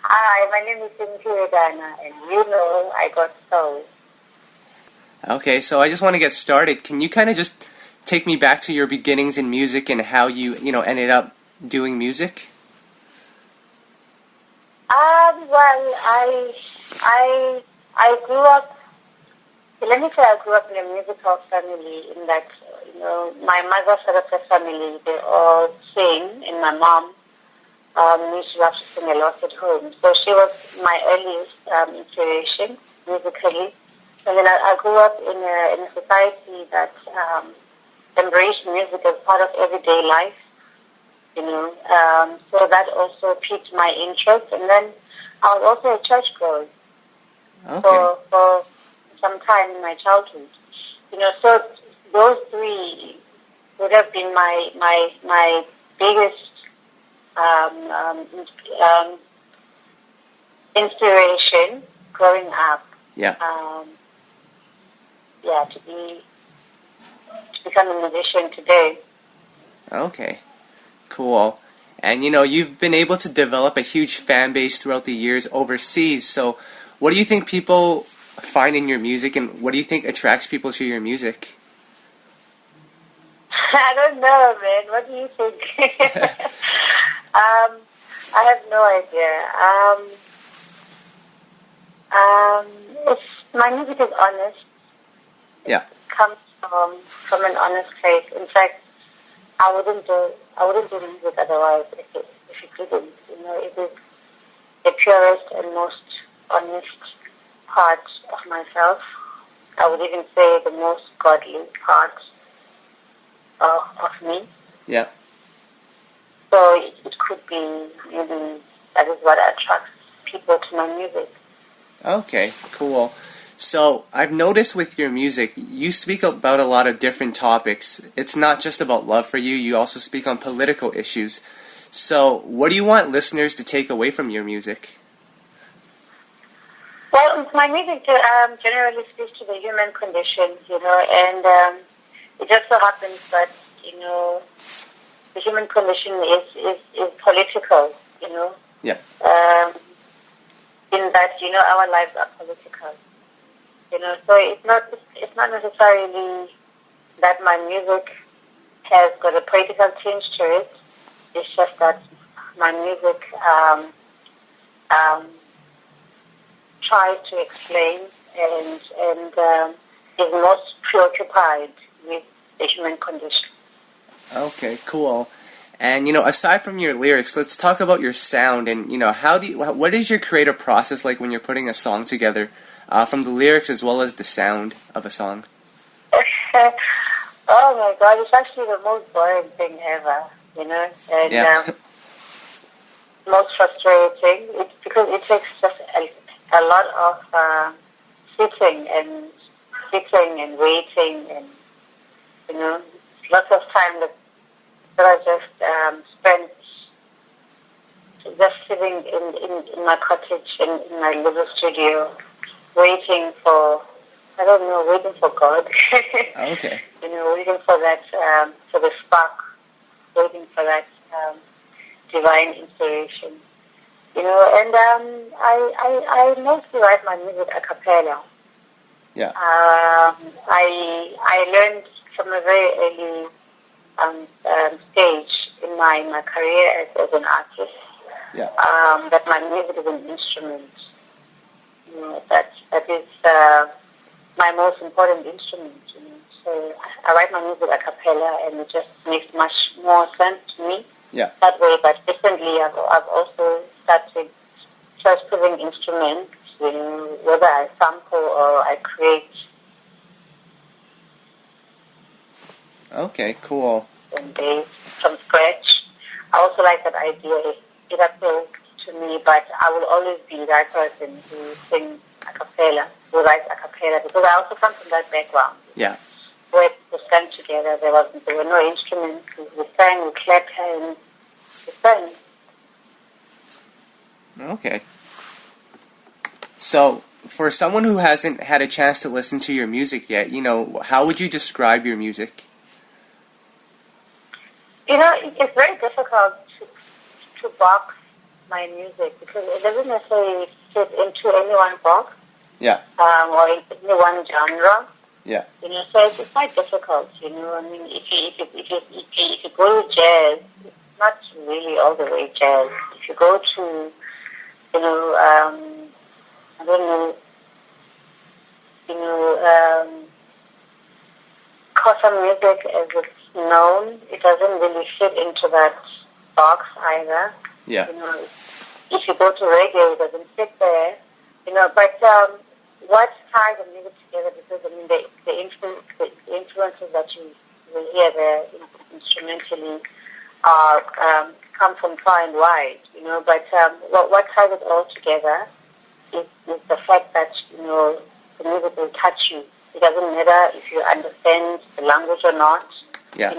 Hi, my name is Simphiwe Dana, and I got soul. Okay, so I just want to get started. Can you kind of just take me back to your beginnings in music and how you ended up doing music? Well, I grew up. Let me say, I grew up in a musical family. In that, my mother's side of the family, they all sing, and my mom used to love to sing a lot at home. So she was my earliest inspiration musically. And then I grew up in a society that embraced music as part of everyday life. So that also piqued my interest. And then I was also a church girl Okay. for some time in my childhood. So those three would have been my biggest inspiration growing up. Yeah. To become a musician today. Okay. Cool. And you've been able to develop a huge fan base throughout the years overseas. So, what do you think people find in your music, and what do you think attracts people to your music? I don't know, man. What do you think? I have no idea. My music is honest. Yeah. It comes from an honest place. In fact, I wouldn't do music otherwise if it didn't. It is the purest and most honest part of myself. I would even say the most godly part of me. Yeah. So it could be maybe that is what attracts people to my music. Okay, cool. So, I've noticed with your music, you speak about a lot of different topics. It's not just about love for you, you also speak on political issues. So, what do you want listeners to take away from your music? Well, my music generally speaks to the human condition, and it just so happens that, the human condition is political, Yeah. in that, our lives are political. So it's not necessarily that my music has got a political tinge to it. It's just that my music tries to explain and is most preoccupied with the human condition. Okay, cool. And aside from your lyrics, let's talk about your sound and what is your creative process like when you're putting a song together, from the lyrics as well as the sound of a song? Oh my God, it's actually the most boring thing ever, and Yeah. most frustrating. It's because it takes just a lot of sitting and waiting and, lots of time that I just spent just sitting in my cottage in my little studio waiting for, I don't know, waiting for God. Okay. Waiting for that, for the spark, waiting for that divine inspiration. And I mostly write my music a cappella. Yeah. I learned from a very early stage in my career as an artist, Yeah. that my music is an instrument. That is my most important instrument. So I write my music a cappella, and it just makes much more sense to me. Yeah. That way. But recently, I've also started first putting instruments, whether I sample or I create Okay, cool. and bass from scratch. I also like that idea. It appeals to me, but I will always be that person who sings a cappella, who writes a cappella, because I also come from that background. Yeah. Where we sang together, there were no instruments. We sang, we clapped hands, we sang. Okay. So, for someone who hasn't had a chance to listen to your music yet, how would you describe your music? It's very difficult to box my music because it doesn't necessarily fit into any one box. Yeah. Or in any one genre. Yeah. So it's quite difficult. I mean, if you go to jazz, it's not really all the way jazz. If you go to, I don't know, Xhosa music as it's known, it doesn't really fit into that box either. Yeah. If you go to reggae, it doesn't fit there. But what ties the music together? Because I mean, the influences that you will hear there, instrumentally, are come from far and wide. But what ties it all together is the fact that the music will touch you. It doesn't matter if you understand the language or not. Yeah. It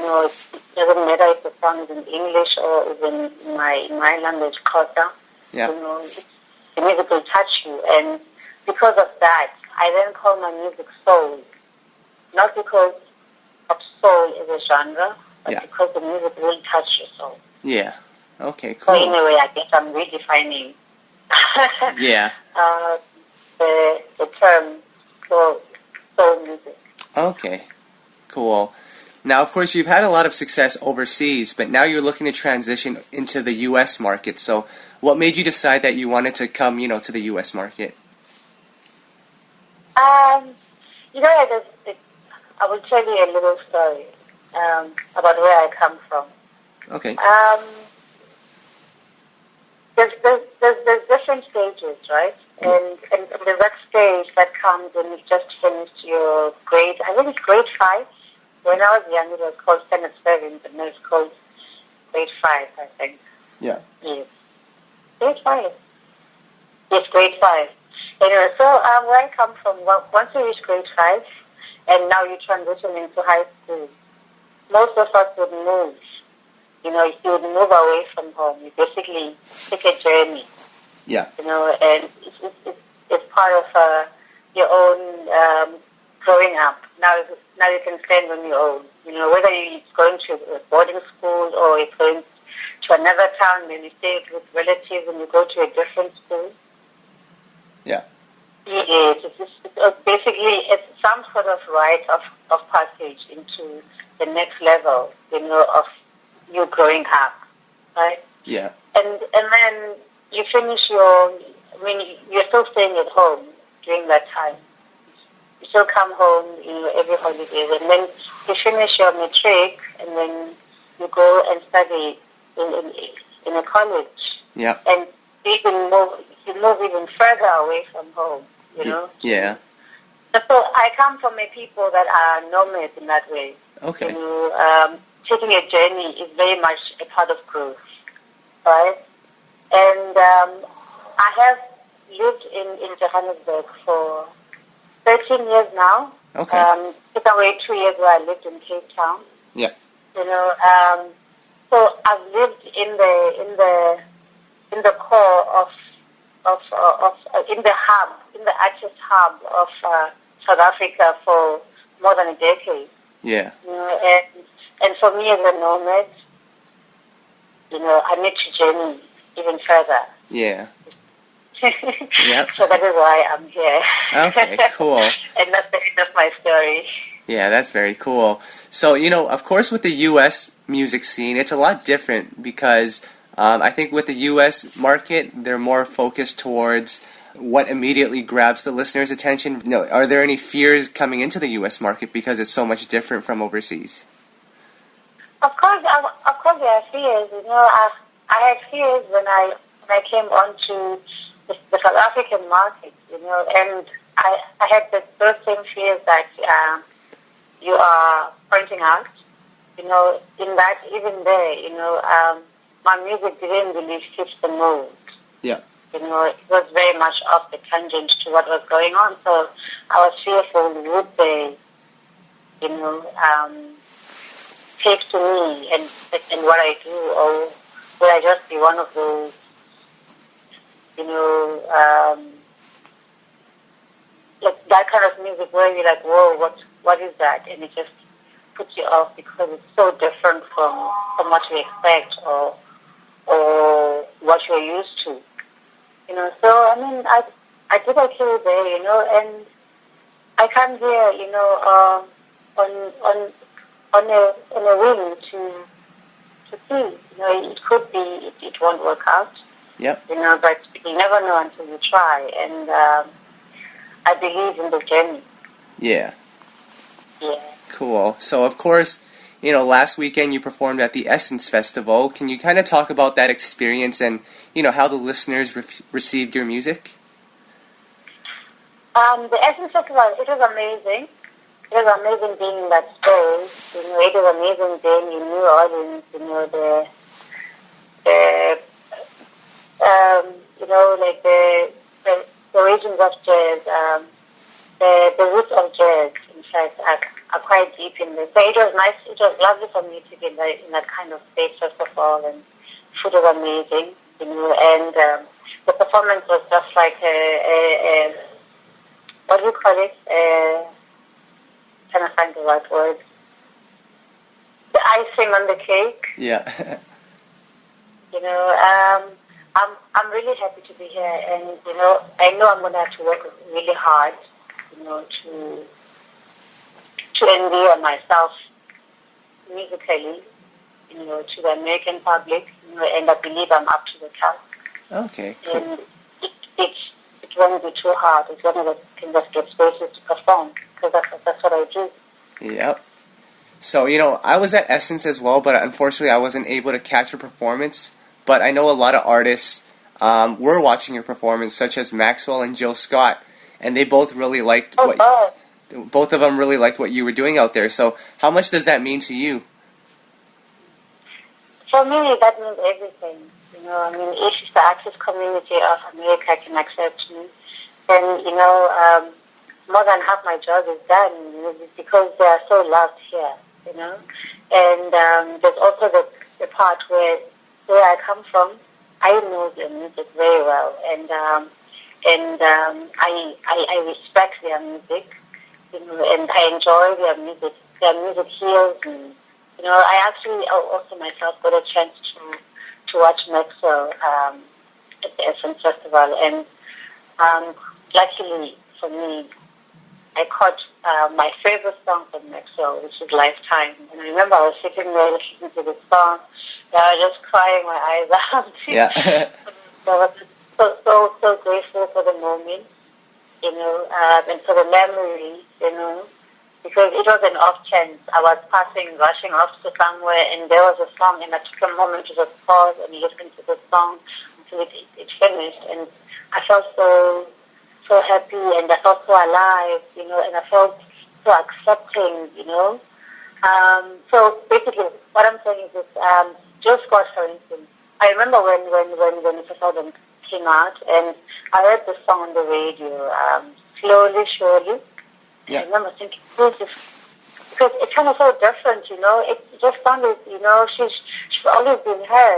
doesn't matter if the song is in English or is in my language, Xhosa. Yeah. The music will touch you, and because of that, I then call my music soul. Not because of soul as a genre, but because the music will touch your soul. Yeah. Okay, cool. So in a way, I guess I'm redefining yeah. The term soul music. Okay, cool. Now, of course, you've had a lot of success overseas, but now you're looking to transition into the U.S. market. So what made you decide that you wanted to come, to the U.S. market? I will tell you a little story about where I come from. Okay. There's different stages, right? And there's that stage that comes when you've just finished your grade. I think it's grade 5. When I was young, it was called standard 7, but now it's called grade 5, I think. Yeah. Yes. Grade 5. Yes, grade 5. Anyway, so where I come from, once you reach grade 5, and now you transition into high school, most of us would move. You would move away from home. You basically take a journey. Yeah. And it's part of your own growing up. Now you can stand on your own. Whether you're going to a boarding school or you're going to another town, then you stay with relatives and you go to a different school. Yeah. Yes, basically it's some sort of rite of passage into the next level, of you growing up, right? Yeah. And then you finish you're still staying at home during that time. You still come home, every holiday, and then you finish your matric, and then you go and study in a college. Yeah. And you move even further away from home, Yeah. So I come from a people that are nomads in that way. Okay. Taking a journey is very much a part of growth, right? And I have lived in Johannesburg for 13 years now. Okay. Took away 2 years where I lived in Cape Town. Yeah. So I've lived in the core of in the artist hub of South Africa for more than a decade. Yeah. And for me as a nomad, I need to journey even further. Yeah. Yep. So that is why I'm here. Okay, cool. And that's the end of my story. Yeah, that's very cool. So, of course with the U.S. music scene, it's a lot different because I think with the U.S. market, they're more focused towards what immediately grabs the listener's attention. Are there any fears coming into the U.S. market because it's so much different from overseas? Of course there are fears. I had fears when I came onto the South African market, and I had those same fears that you are pointing out, in that even there, my music didn't really fit the mold. Yeah. It was very much off the tangent to what was going on, so I was fearful, would they, take to me and what I do, or will I just be one of those, like that kind of music where you're like, whoa, what is that? And it just puts you off because it's so different from what we expect, or what you're used to. So I mean, I did okay there, and I come here, on on on a whim to see. It could be it won't work out. Yep. But you never know until you try, and I believe in the journey. Yeah. Yeah. Cool. So, of course, last weekend you performed at the Essence Festival. Can you kind of talk about that experience and, how the listeners received your music? The Essence Festival, it was amazing. It was amazing being in that space. It was amazing being in New Orleans. Like the origins of jazz, the roots of jazz, in fact, are quite deep in this. So it was nice. It was lovely for me to be in that kind of space, first of all, and food was amazing, and the performance was just like what do you call it? Trying to find the right word. The icing on the cake. Yeah. I'm really happy to be here, and I know I'm gonna have to work really hard, to endear myself musically, to the American public, and I believe I'm up to the task. Okay. Cool. And it won't be too hard. It's one of the things that get spaces to perform, because that's what I do. Yep. So, I was at Essence as well, but unfortunately I wasn't able to catch a performance. But I know a lot of artists were watching your performance, such as Maxwell and Jill Scott, and they both really liked both of them really liked what you were doing out there. So, how much does that mean to you? For me, that means everything. If the artist community of America can accept me, then more than half my job is done, because they are so loved here, And there's also the part where I come from. I know their music very well, and I respect their music, and I enjoy their music. Their music heals me. I actually also myself got a chance to watch Maxwell at the Essence Festival, and luckily for me, I caught my favorite song from Maxwell, which is Lifetime. And I remember I was sitting there listening to the song, and I was just crying my eyes out. Yeah. So I was so grateful for the moment, and for the memory, because it was an off chance. I was rushing off to somewhere, and there was a song, and I took a moment to just pause and listen to the song until it finished, and I felt so happy, and I felt so alive, and I felt so accepting, So basically, what I'm saying is this, Jill Scott, for instance, I remember when the first album came out, and I heard the song on the radio, Slowly, Surely. Yeah. I remember thinking, who's this? Because it sounded so different, It just sounded, she's always been her,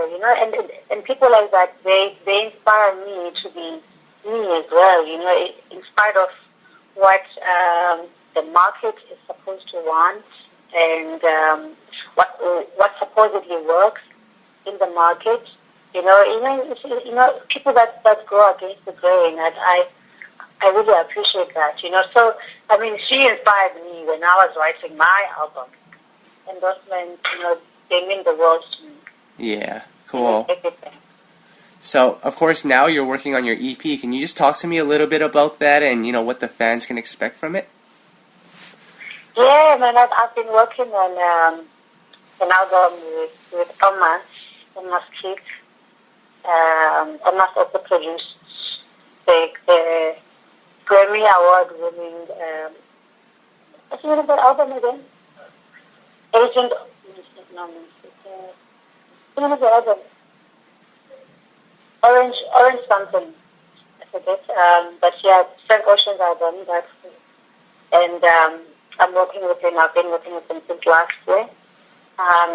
and people like that, they inspire me to be me as well, in spite of what the market is supposed to want, and what supposedly works in the market. People that go against the grain, that I really appreciate that. So I mean, she inspired me when I was writing my album. Endorsements, they mean the world to me. Yeah. Cool. Everything. So, of course, now you're working on your EP. Can you just talk to me a little bit about that and, what the fans can expect from it? Yeah, man, I've been working on an album with Thomas Kid. Thomas also produced the Grammy Award-winning, what's the name of that album again? Agent, no, what's the name of the album? Orange something, I forget. But yeah, Frank Ocean's album, and I'm working with him. I've been working with him since last year.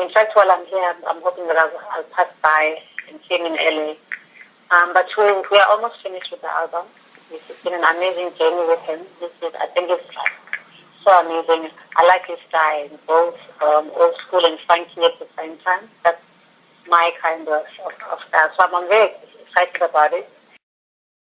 In fact, while I'm here, I'm hoping that I'll pass by and see him in LA. But we are almost finished with the album. It's been an amazing journey with him. I think it's so amazing. I like his style, both old school and funky at the same time. my kind of style. So I'm very excited about it.